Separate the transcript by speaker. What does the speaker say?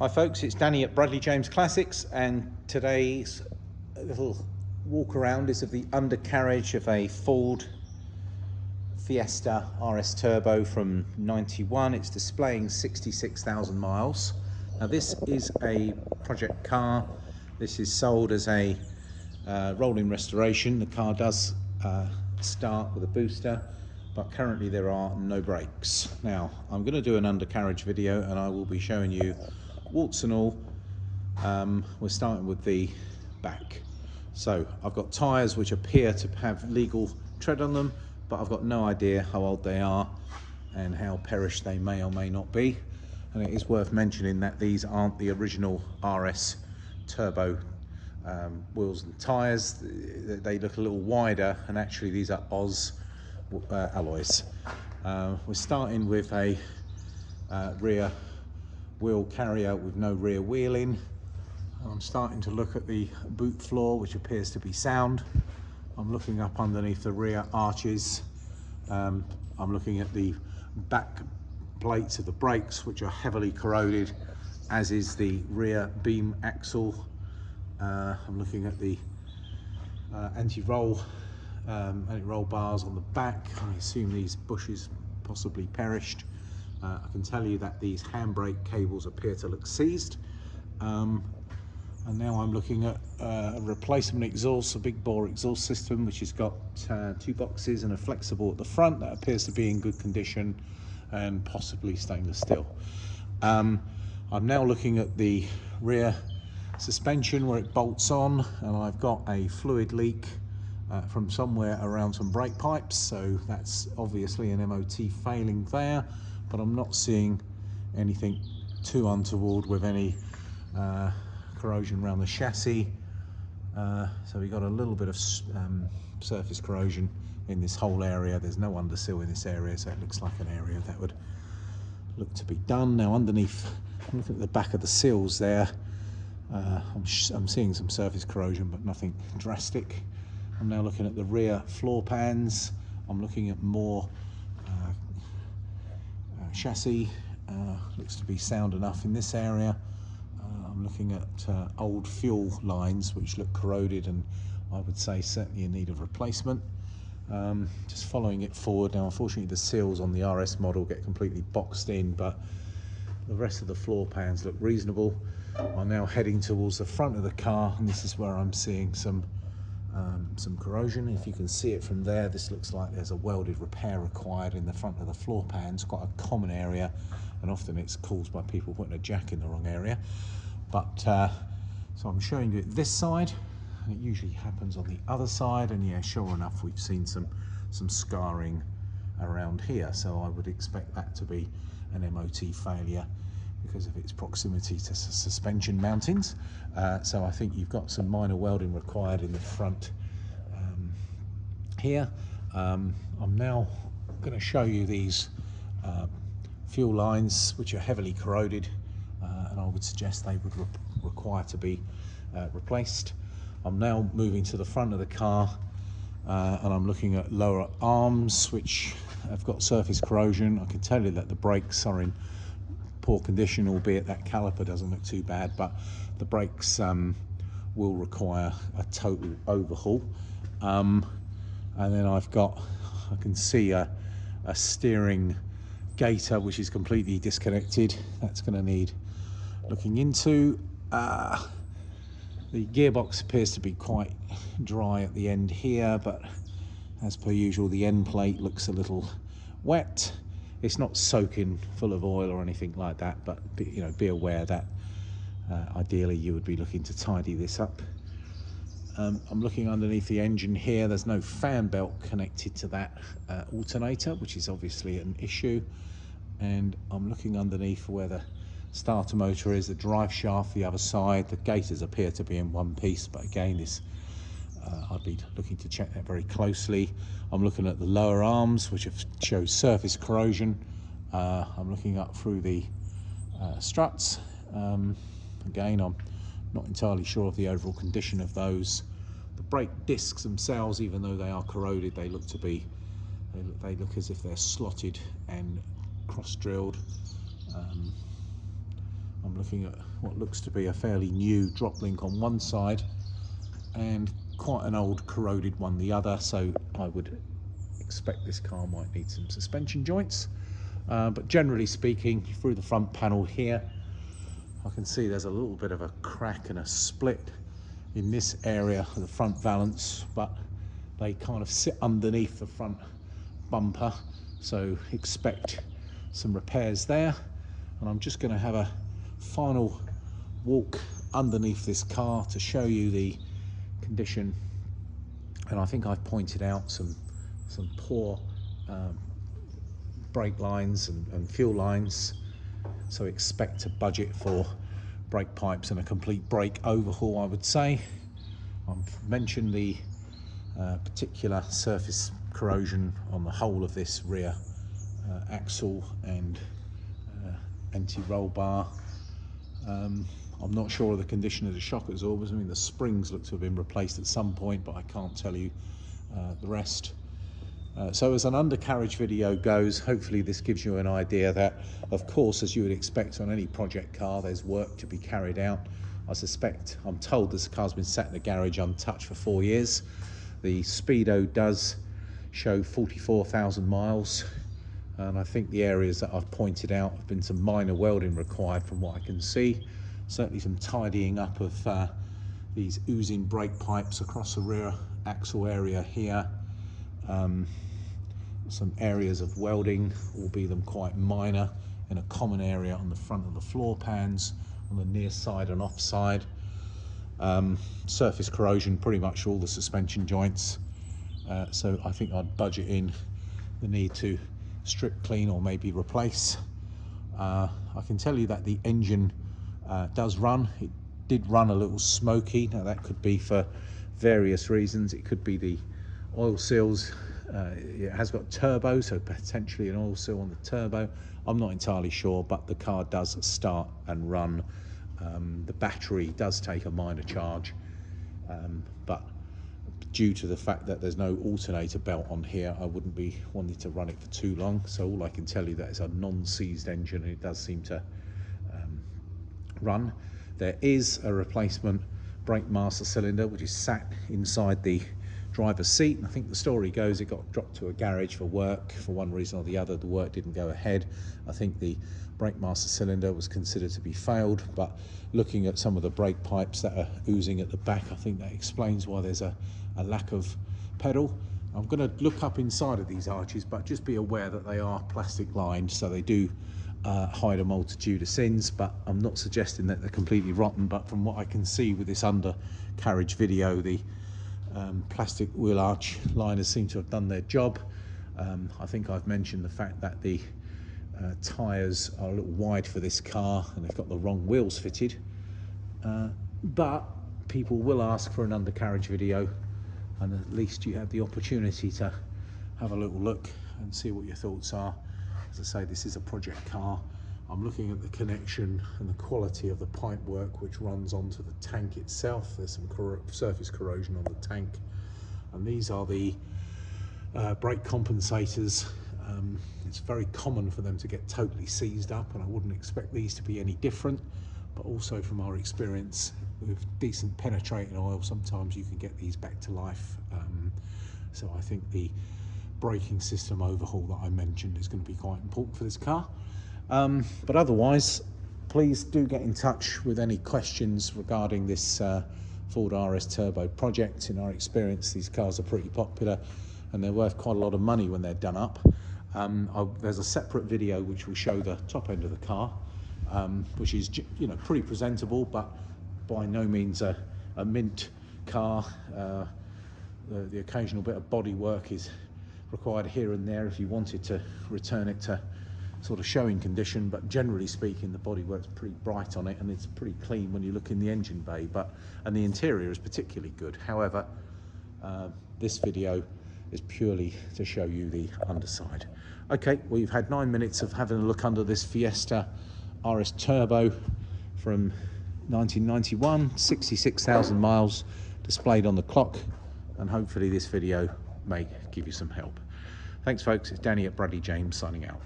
Speaker 1: Hi folks, it's Danny at Bradley James Classics, and today's little walk around is of the undercarriage of a Ford Fiesta RS Turbo from 91. It's displaying 66,000 miles. Now this is a project car. This is sold as a rolling restoration. The car does start with a booster, but currently there are no brakes. Now I'm going to do an undercarriage video and I will be showing you warts and all. We're starting with the back. So I've got tyres which appear to have legal tread on them, but I've got no idea how old they are and how perished they may or may not be. And it is worth mentioning that these aren't the original RS Turbo wheels and tyres. They look a little wider, and actually these are Oz alloys. We're starting with a rear wheel carrier with no rear wheeling. I'm starting to look at the boot floor, which appears to be sound. I'm looking up underneath the rear arches. I'm looking at the back plates of the brakes, which are heavily corroded, as is the rear beam axle. I'm looking at the anti-roll bars on the back. I assume these bushes possibly perished. I can tell you that these handbrake cables appear to look seized. And now I'm looking at a replacement exhaust, a big bore exhaust system, which has got two boxes and a flexible at the front that appears to be in good condition and possibly stainless steel. I'm now looking at the rear suspension where it bolts on, and I've got a fluid leak from somewhere around some brake pipes, so that's obviously an MOT failing there, but I'm not seeing anything too untoward with any corrosion around the chassis. So we got a little bit of surface corrosion in this whole area. There's no undersill in this area, so it looks like an area that would look to be done. Now underneath, I'm looking at the back of the seals there. I'm seeing some surface corrosion, but nothing drastic. I'm now looking at the rear floor pans. I'm looking at more chassis. Looks to be sound enough in this area. I'm looking at old fuel lines which look corroded and I would say certainly in need of replacement. Just following it forward. Now unfortunately the seals on the RS model get completely boxed in, but the rest of the floor pans look reasonable. I'm now heading towards the front of the car, and this is where I'm seeing some corrosion. If you can see it from there, this looks like there's a welded repair required in the front of the floor pans. Quite a common area, and often it's caused by people putting a jack in the wrong area. But so I'm showing you this side, and it usually happens on the other side, and yeah, sure enough, we've seen some scarring around here, so I would expect that to be an MOT failure because of its proximity to suspension mountings. So I think you've got some minor welding required in the front here. I'm now going to show you these fuel lines which are heavily corroded, and I would suggest they would require to be replaced. I'm now moving to the front of the car, and I'm looking at lower arms which have got surface corrosion. I can tell you that the brakes are in poor condition, albeit that caliper doesn't look too bad, but the brakes will require a total overhaul. And then I can see a steering gaiter which is completely disconnected. That's going to need looking into. The gearbox appears to be quite dry at the end here, but as per usual the end plate looks a little wet. It's not soaking full of oil or anything like that, but be aware that ideally you would be looking to tidy this up. I'm looking underneath the engine here. There's no fan belt connected to that alternator, which is obviously an issue. And I'm looking underneath where the starter motor is, the drive shaft the other side. The gaiters appear to be in one piece, but again, I'd be looking to check that very closely. I'm looking at the lower arms, which show surface corrosion. I'm looking up through the struts. Again, I'm not entirely sure of the overall condition of those. The brake discs themselves, even though they are corroded, they look as if they're slotted and cross-drilled. I'm looking at what looks to be a fairly new drop link on one side and quite an old corroded one the other, so I would expect this car might need some suspension joints. But generally speaking, through the front panel here, I can see there's a little bit of a crack and a split in this area of the front valance, but they kind of sit underneath the front bumper, so expect some repairs there. And I'm just going to have a final walk underneath this car to show you the condition. And I think I've pointed out some poor brake lines and fuel lines, so expect to budget for brake pipes and a complete brake overhaul, I would say. I've mentioned the particular surface corrosion on the whole of this rear axle and anti-roll bar. I'm not sure of the condition of the shock absorbers. I mean, the springs look to have been replaced at some point, but I can't tell you the rest. So as an undercarriage video goes, hopefully this gives you an idea that, of course, as you would expect on any project car, there's work to be carried out. I'm told this car's been sat in the garage untouched for 4 years. The speedo does show 44,000 miles, and I think the areas that I've pointed out have been some minor welding required from what I can see. Certainly some tidying up of these oozing brake pipes across the rear axle area here. Some areas of welding, albeit them quite minor, in a common area on the front of the floor pans, on the near side and off side. Surface corrosion, pretty much all the suspension joints. So I think I'd budget in the need to strip clean or maybe replace. I can tell you that the engine does run. It did run a little smoky. Now that could be for various reasons. It could be the oil seals. It has got turbo, so potentially an oil seal on the turbo. I'm not entirely sure, but the car does start and run. The battery does take a minor charge, but due to the fact that there's no alternator belt on here, I wouldn't be wanting to run it for too long. So all I can tell you that it's a non-seized engine, and it does seem to run. There is a replacement brake master cylinder which is sat inside the driver's seat. I think the story goes it got dropped to a garage for work. For one reason or the other, the work didn't go ahead. I think the brake master cylinder was considered to be failed, but looking at some of the brake pipes that are oozing at the back, I think that explains why there's a lack of pedal. I'm going to look up inside of these arches, but just be aware that they are plastic lined, so they do hide a multitude of sins, but I'm not suggesting that they're completely rotten. But from what I can see with this undercarriage video, the plastic wheel arch liners seem to have done their job. I think I've mentioned the fact that the tyres are a little wide for this car and they've got the wrong wheels fitted, but people will ask for an undercarriage video, and at least you have the opportunity to have a little look and see what your thoughts are. As I say, this is a project car. I'm looking at the connection and the quality of the pipe work which runs onto the tank itself. There's some surface corrosion on the tank, and these are the brake compensators. It's very common for them to get totally seized up, and I wouldn't expect these to be any different. But also from our experience with decent penetrating oil, sometimes you can get these back to life. So I think the braking system overhaul that I mentioned is going to be quite important for this car. But otherwise, please do get in touch with any questions regarding this Ford RS Turbo project. In our experience, these cars are pretty popular and they're worth quite a lot of money when they're done up. There's a separate video which will show the top end of the car, which is, you know, pretty presentable, but by no means a mint car. The occasional bit of body work is required here and there if you wanted to return it to sort of showing condition, but generally speaking the bodywork's pretty bright on it and it's pretty clean when you look in the engine bay, and the interior is particularly good. However, this video is purely to show you the underside. Okay, well, you've had 9 minutes of having a look under this Fiesta RS Turbo from 1991, 66,000 miles displayed on the clock, and hopefully this video may give you some help. Thanks folks, it's Danny at Bradley James signing out.